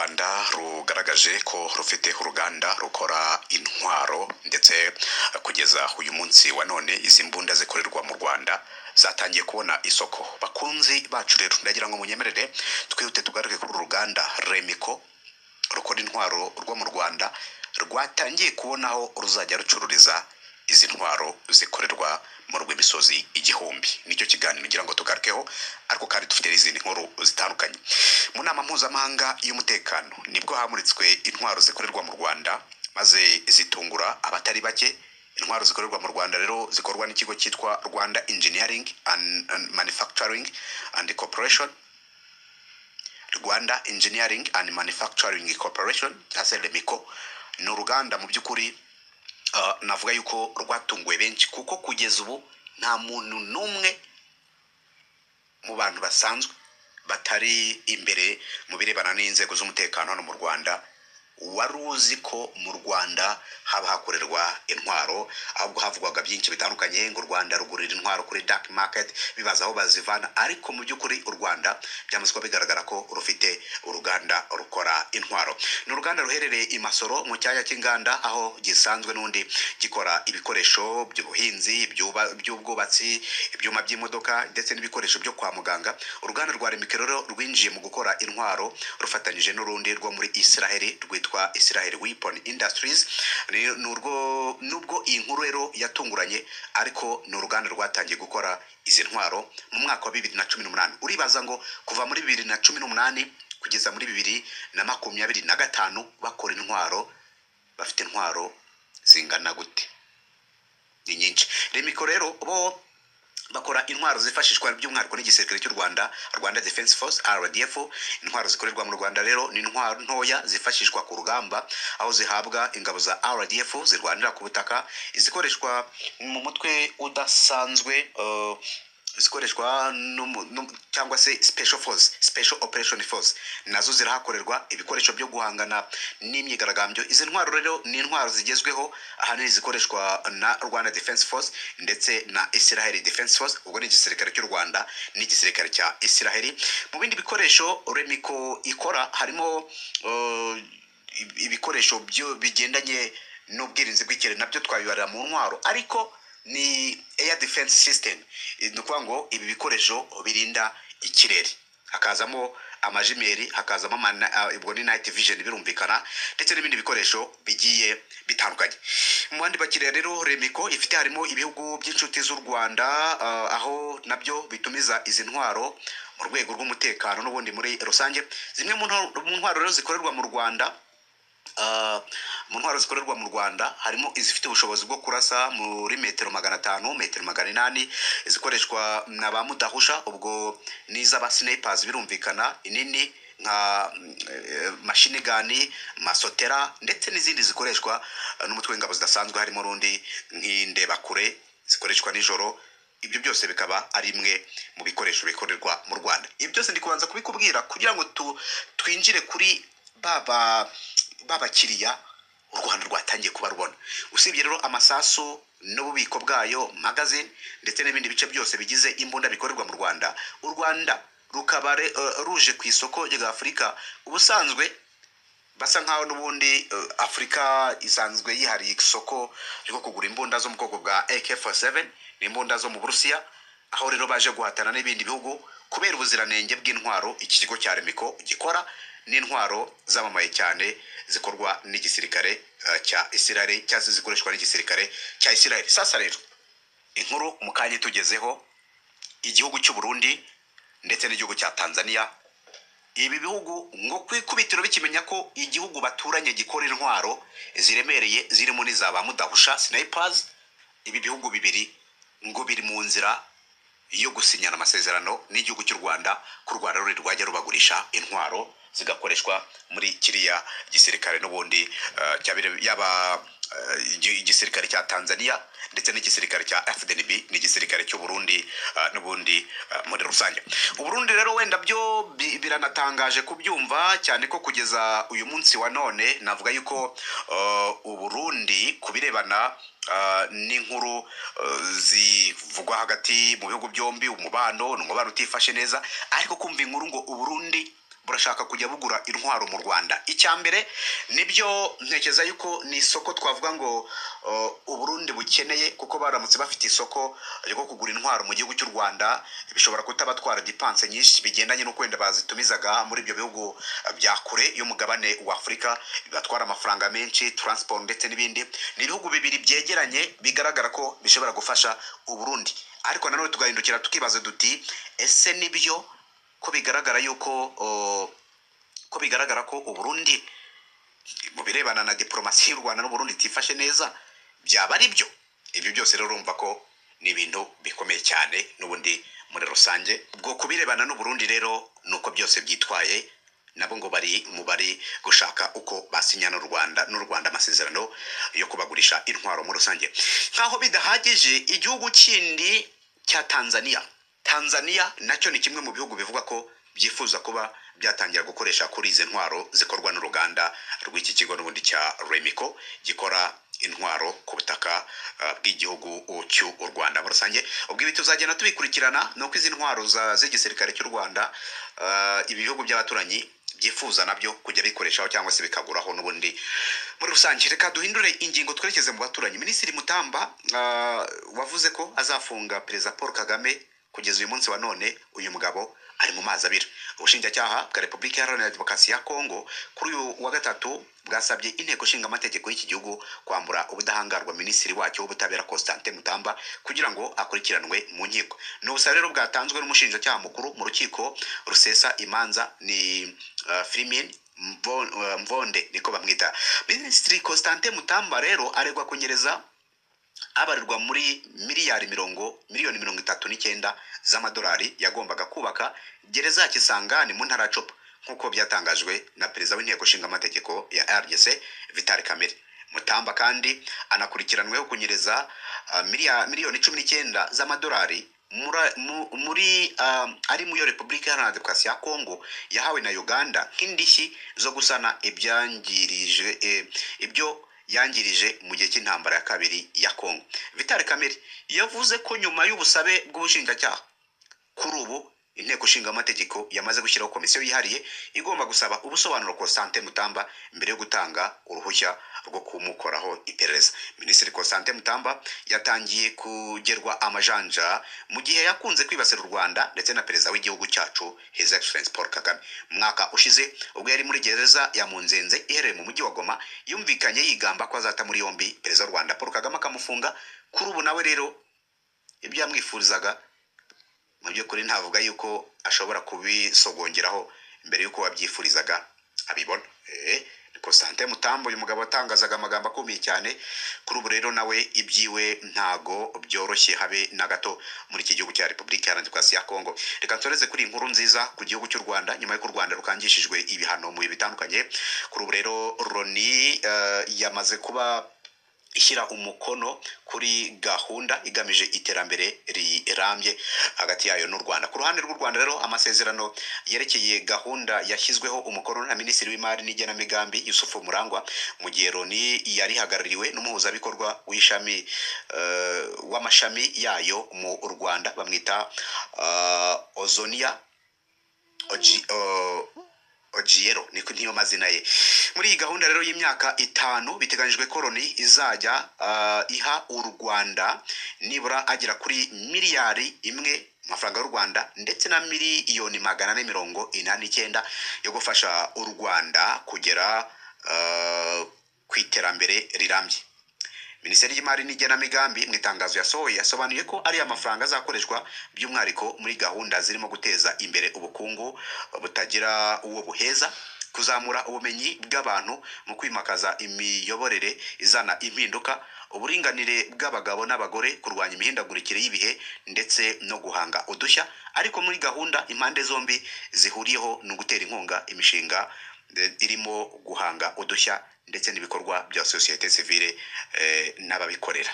Rwanda rugaragaje ko rufite uruganda rukora intwaro ndetse kugeza uyu munsi wa none izi mbunda zikorerwa mu Rwanda zatangiye kubona isoko. Bakunzi bacu rero ndagira ngo munyemerere twihute tugaruke kuri uruganda Remiko rukora intwaro rwo mu Rwanda rwatangiye kubonaho ruzajya rucururiza izi ntwaro zikorerwa mu rw'imisozi igihumbi. Nicyo kiganiro ngira ngo tugarukeho, ariko kandi dufite izindi nkuru zitandukanye. Mu nama mpuzamahanga y'umutekano nibwo hamuritswe intwaro zikorerwa mu Rwanda maze zitungura abatari bake. Intwaro zikorerwa mu Rwanda rero zikorwa n'ikigo cyitwa Rwanda Engineering and Manufacturing and Corporation. Rwanda Engineering and Manufacturing Corporation cyangwa Remiko ni uruganda mu by'ukuri navuga yuko rwatunguwe benshi, kuko kugeza ubu nta muntu n'umwe mu bantu basanzwe batari imbere mu birebana n'inzego z'umutekano hano mu Rwanda wari uzi ko mu Rwanda haba hakorerwa intwaro, ahubwo havugwaga byinshi bitandukanye ngo u Rwanda rugurira intwaro kuri dark market bibaza aho bazivana. Ariko mu by'ukuri u Rwanda byamaze kuba bigaragara ko rufite uruganda rukora intwaro. Ni uruganda ruherereye i Masoro mu cyanya cy'inganda, aho gisanzwe n'undi gikora ibikoresho by'ubuhinzi, by'ubwubatsi, ibyuma by'imodoka ndetse n'ibikoresho byo kwa muganga. Uruganda rwa Remiko rero rwinjiye mu gukora intwaro rufatanyije n'urundi rwo muri Israel rwitwa Israel Weapon Industries. Nubwo iyi nkuru rero yatunguranye, ariko ni uruganda rwatangiye gukora izi ntwaro mu mwaka wa 2018. Uribaza ngo kuva muri 2018 kugeza muri 2025 bakora intwaro, bafite intwaro zingana gute? Ni nyinshi. Remiko rero bo bakora intwaro zifashishwa by'umwihariko n'igisirikare cy'u Rwanda, Rwanda Defense Force RDF. Intwaro zikorerwa mu Rwanda rero ni intwaro ntoya zifashishwa ku rugamba, aho zihabwa ingabo za RDF zirwanira ku butaka, izikoreshwa mu mutwe udasanzwe zikoreshwa cyangwa se Special Force, Special Operation Force, nazo zirahakorerwa ibikoresho byo guhangana n'imyigaragambyo. Izi ntwaro rero ni intwaro zigezweho ahanini zikoreshwa na Rwanda Defense Force ndetse na Israel Defense Force, ubwo ni igisirikare cy'u Rwanda n'igisirikare cya Israel. Mu bindi bikoresho Remiko ikora harimo ibikoresho byo bigendanye n'ubwirinzi bw'ikirere, nabyo twabibarira mu ntwaro, ariko ni air defense system. Ni ukuvuga ngo ibi bikoresho birinda ikirere, hakazamo amajimeri, hakazamo ubwo ni night vision birumvikana, ndetse n'ibindi bikoresho bigiye bitandukanye. Mu bandi bakiriya rero Remiko ifite harimo ibihugu by'inshuti z'u Rwanda, aho nabyo bitumiza izi ntwaro mu rwego rw'umutekano n'ubundi muri rusange. Zimwe mu ntwaro rero zikorerwa mu Rwanda, mu ntwaro zikorerwa mu Rwanda harimo izifite ubushobozi bwo kurasa muri metero 500, metero 800, zikoreshwa na ba mudahusha, ubwo n'iz'aba snipers birumvikana, inini nka machine gun, masotera, ndetse n'izindi zikoreshwa n'umutwe w'ingabo zidasanzwe harimo rundi nk'indebakure zikoreshwa nijoro. Ibyo byose bikaba ari imwe mu bikoresho bikorerwa mu Rwanda. Ibyo byose ndi kubanza kubikubwira kugira ngo twinjire kuri babakiriya u Rwanda rwatangiye kuba rubona. Usibye rero amasasu n'ububiko bwayo, magazine ndetse n'ibindi bice byose bigize imbunda bikorerwa mu Rwanda, u Rwanda rukaba ruje ku isoko rya Afurika. Ubusanzwe basa nkaho n'ubundi Afurika isanzwe yihariye isoko ryo kugura imbunda zo mu bwoko bwa AK47 n'imbunda zo mu Burusiya, aho rero baje guhatana n'ibindi bihugu kubera ubuziranenge bw'intwaro iki kigo cya Remiko gikora. N'intwaro zamamaye cyane zikorwa n'igisirikare cya Israel cyangwa zikoreshwa n'igisirikare cya Israel. Sasa rero inkuru mu kanya tugezeho, igihugu cy'u Burundi ndetse n'igihugu cya Tanzania, ibi bihugu ngo kwikubitiro bikimenya ko igihugu baturanye gikora intwaro ziremereye zirimo n'izaba mudahusha snipers, ibi bihugu bibiri ngo biri mu nzira yo gusinyana amasezerano n'igihugu cy'u Rwanda, ku Rwanda ruri rwajya rubagurisha intwaro zigakoreshwa muri kiriya gisirikare n'ubundi yaba igisirikare cya Tanzania ndetse n'igisirikare cya FDNB n'igisirikare cy'u Burundi n'ubundi muri rusange. Uburundi rero wenda byo biranatangaje kubyumva cyane ko kugeza uyu munsi wa none navuga yuko Uburundi kubirebana n'inkuru zivugwa hagati mu bihugu byombi, umubano utifashe neza, ariko kumva inkuru ngo Uburundi burashaka kujya bugura intwaro mu Rwanda. Icyambere nibyo ntekeza yuko ni isoko twavuga ngo Uburundi bukeneye, kuko baramutse bafite isoko ryo kugura intwaro mu gihugu cy'u Rwanda bishobora kutabatwara dipanse nyinshi bigendanye no kwenda bazitumizaga muri ibyo bihugu bya kure y'umugabane wa Afurika, bibatwara amafaranga menshi, transport ndetse n'ibindi. Ni ibihugu bibiri byegeranye bigaragara ko bishobora gufasha Uburundi. Ariko nanone tugahindukira tukibaza duti ese nibyo ko bigaragara ko Uburundi mu birebana na diplomasi y'u Rwanda n'Uburundi tifashe neza, byaba ari byo? Ibyo byose rero urumva ko ni ibintu bikomeye cyane n'ubundi muri rusange. Ubwo kubirebana n'Uburundi rero nuko byose byitwaye, nabo ngo bari gushaka uko basinya n'u Rwanda amasezerano yo kubagurisha intwaro muri rusange. Nkaho bidahagije, igihugu kindi cya Tanzania nacyo ni kimwe mu bihugu bivuga ko byifuza kuba byatangira gukoresha kuri izi ntwaro zikorwa n'uruganda rw'iki kigo n'ubundi cya Remiko gikora intwaro ku butaka bw'igihugu cy'u Rwanda muri rusange. Ubwo ibi tuzagenda tubikurikirana nuko izi ntwaro z'igisirikare cy'u Rwanda ibihugu by'abaturanyi byifuza nabyo kujya bikoreshaho cyangwa se bikaguraho n'ubundi muri rusange. Reka duhindure ingingo twerekeze mu baturanyi. Minisitiri Mutamba wavuze ko azafunga Perezida Paul Kagame. Kugeza uyu munsi wa none uyu mugabo ari mu mazi abira. Ubushinjacyaha bwa Repubulika Iharanira Demokarasi ya Kongo kuri uyu wa gatatu bwasabye inteko ishinga amategeko y'iki gihugu kwambura ubudahangarwa minisitiri wacyo w'ubutabera Constantin Mutamba kugira ngo akurikiranwe mu nkiko. Ni ubusabe rero bwatanzwe n'umushinjacyaha mukuru mu rukiko rusesa imanza ni Firmin Mvonde niko bamwita. Minisitiri Constantin Mutamba rero aregwa kunyereza abarirwa muri miliyoni 39 z'amadolari yagombaga kubaka gereza ya Kisangani mu ntara Copa, nkuko byatangajwe na perezida w'inteko ishinga amategeko ya RDC Vital Kamerhe. Mutamba kandi anakurikiranweho kunyereza miliyoni 19 z'amadolari ari mu Repubulika Iharanira Demokarasi ya Kongo yahawe na Uganda nk'indishyi zo gusana ibyo yangirije mu gihe cy'intambara ya kabiri ya Kongo. Vital Kamerhe yavuze ko nyuma y'ubusabe bw'ubushinjacyaha kuri ubu inteko ishinga amategeko yamaze gushyiraho komisiyo yihariye igomba gusaba ubusobanuro Constantin Mutamba mbere yo gutanga uruhushya rwo kumukoraho iperereza. Minisitiri Constantin Mutamba yatangiye kugerwa amajanja mu gihe yakunze kwibasira u Rwanda ndetse na perezida w'igihugu cyacu His Excellency Paul Kagame. Mwaka ushize ubwo yari muri gereza ya Munzenze iherereye mu mujyi wa Goma yumvikanye yigamba ko azata muri yombi perezida w'u Rwanda Paul Kagame akamufunga. Kuri ubu nawe rero ibyo yamwifurizaga mu by'ukuri ntavuga yuko ashobora kubisogongeraho mbere yuko wabyifurizaga abibona. Constantin Mutamba uyu mugabo atangazaga amagambo akomeye cyane. Kuri ubu rero nawe ibyiwe ntago byoroshye habe na gato muri iki gihugu cya Repubulika Iharanira Demokarasi ya Kongo. Reka nsoreze kuri inkuru nziza ku gihugu cy'u Rwanda nyuma y'uko u Rwanda rukangishijwe ibihano mu bitandukanye. Kuri ubu rero Loni yamaze kuba ishyira umukono kuri gahunda igamije iterambere rirambye hagati yayo n'u Rwanda. Ku ruhande rw'u Rwanda rero amasezerano yerekeye gahunda yashyizweho umukono na Minisitiri w'Imari n'Igenamigambi Yusufu Murangwa, mu gihe Loni yari hagarariwe n'umuhuzabikorwa w'amashami yayo mu Rwanda bamwita Ozonia Ojiero niyo mazina ye. Muri iyi gahunda rero y'imyaka 5 biteganyijwe ko Loni izajya iha u Rwanda nibura agera kuri miliyari 1 amafaranga y'u Rwanda ndetse na miliyoni 489 yo gufasha u Rwanda kugera ku iterambere rirambye. Minisiteri y'Imari n'Igenamigambi mu itangazo yasohoye yasobanuye ko ari amafaranga azakoreshwa by'umwihariko muri gahunda zirimo guteza imbere ubukungu butagira uwo buheza, kuzamura ubumenyi bw'abantu mu kwimakaza imiyoborere izana impinduka, uburinganire bw'abagabo n'abagore, kurwanya imihindagurikire y'ibihe ndetse no guhanga udushya. Ariko muri gahunda impande zombi zihuriyeho no gutera inkunga imishinga irimo guhanga udushya ndetse n'ibikorwa bya societe civile n'ababikorera.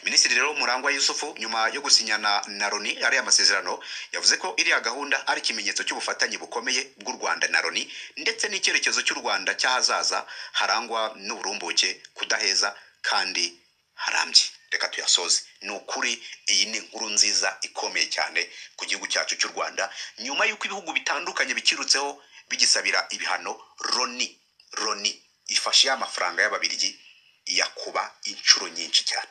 Minisitiri rero Murangwa Yusufu nyuma yo gusinyana na Loni ari amasezerano yavuze ko iriya gahunda ari ikimenyetso cy'ubufatanye bukomeye bw'u Rwanda na Loni ndetse n'icyerekezo cy'u Rwanda cyahazaza harangwa n'uburumbuke, kudaheza kandi harambye. reka tuyasoze. Ni ukuri iyi ni inkuru nziza ikomeye cyane ku gihugu cyacu cy'u Rwanda, nyuma y'uko ibihugu bitandukanye bikirutseho bigisabira ibihano Loni ifashe y'amafaranga y'Ababiligi yakuba inshuro nyinshi cyane.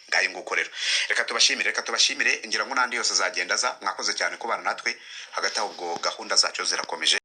Ngaye nguko rero, reka tubashimire, ngira ngo nandi yose azagenda za. Mwakoze cyane kubana natwe, hagati aho ubwo gahunda zacu zirakomeje.